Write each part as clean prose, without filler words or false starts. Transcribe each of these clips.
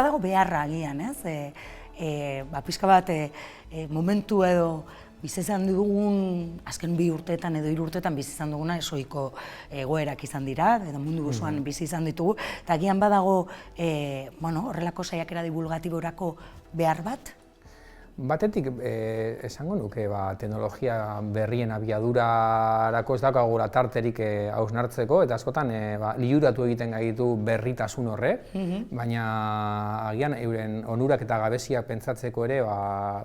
badago beharra agian, ez? Pixka bat momentu edo bizi izan dugun, azken 2 urteetan edo 3 urteetan bizi izan duguna esoiko egoerak izan dira, edo mundu osoan bizi izan ditugu, eta agian badago horrelako saiakera divulgatiborako behar bat? Batetik, esango nuke, teknologia berrien abiadurarako ez daukagula tarterik hausnartzeko, eta askotan liuratu egiten gaitu berritasun horrek, baina agian euren onurak eta gabeziak pentsatzeko ere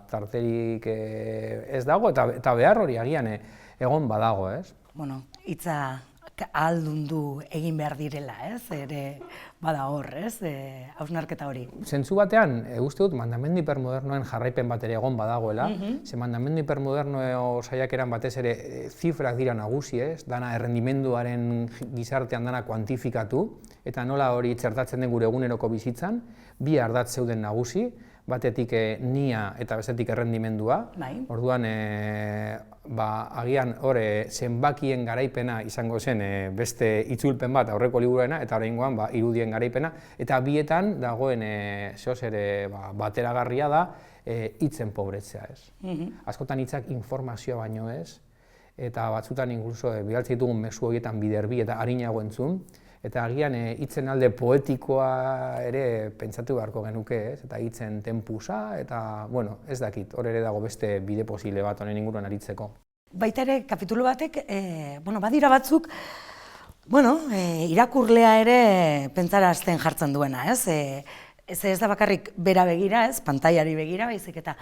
tarterik ez dago, eta behar hori agian egon badago, ez? Hitza ahaldundu egin behar direla, ez? Ere bada hor, ez? Hausnarketa hori. Zentzu batean, uste dut, mandamendu hipermodernoen jarraipen bat ere egon badagoela, ze mandamendu hipermoderno saiakeran batez ere zifrak dira nagusi, ez? Dana errendimenduaren gizartean dana kuantifikatu, eta nola hori txertatzen den gure eguneroko bizitzan, bi ardatz zeuden nagusi, batetik nia eta bestetik errendimendua. Orduan, agian zenbakien garaipena izango zen beste itzulpen bat aurreko liburuena, eta oraingoan irudien garaipena, eta bietan dagoen bateragarria da hitzen pobretzea, ez. Askotan hitzak informazioa baino ez, eta batzutan inkluso bidaltzen ditugun mezu horietan biderbi eta arinago entzun, eta agian hitzen alde poetikoa ere pentsatu beharko genuke, ez? Eta hitzen tempusa, eta, ez dakit, hor ere dago beste bide posible bat honen inguruan aritzeko. Baita ere, kapitulu batek, badira batzuk, irakurlea ere pentsarazten jartzen duena, ez? Ez da bakarrik bera begira, ez, pantailari begira, baizik eta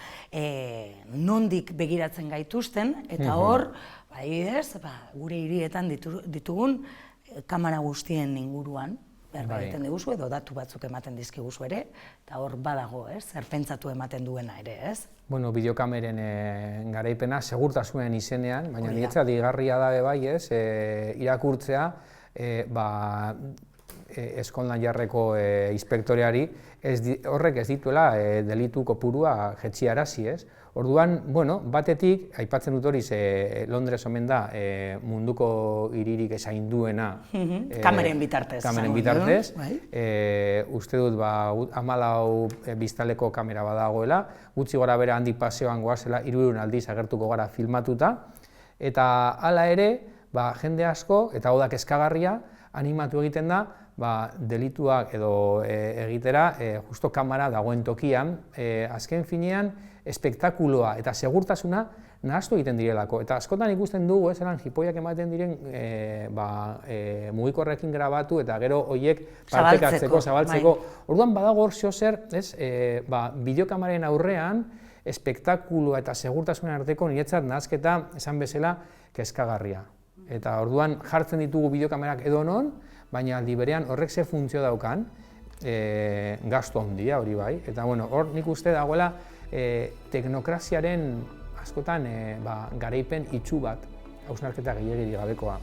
nondik begiratzen gaituzten, eta hor, adibidez, gure hirietan ditugun kamera guztien inguruan, behar egiten diguzu, edo datu batzuk ematen dizkiguzu ere, eta hor badago, ez, zer pentsatu ematen duena ere, ez? Bideokameren garaipena segurtasunen izenean, baina niretzat deigarria da bai, ez, irakurtzea, Eskolan jarreko inspektoreari, horrek ez dituela delitu kopurua jetxiarazi, ez? Orduan, batetik, aipatzen dut hori, Londres omen da munduko hiririk zainduena. Kameren bitartez. Kameren bitartez. Uste dut, 14 biztaleko kamera badagoela, gutxi gora bera handik paseoan goazela 300 aldiz agertuko gara filmatuta, eta hala ere, jende asko, eta hau da kezkagarria, animatu egiten da, delituak edo egitera, justo kamera dagoen tokian, azken finean, espektakuloa eta segurtasuna nahastu egiten direlako. Eta askotan ikusten dugu, eran jipoiak ematen diren mugikorrekin grabatu eta gero horiek partekatzeko, zabaltzeko. Orduan badago hor zer, bideokameraren aurrean, espektakuloa eta segurtasunen arteko niretzat nahazketa esan bezala kezkagarria. Eta orduan jartzen ditugu bideokamerak edonon, baina aldi berean horrek ze funtzio daukan, gastu handia hori bai. Eta hor nik uste dagoela teknokraziaren askotan garaipen itsu bat, hausnarketa gehiagirik gabekoa.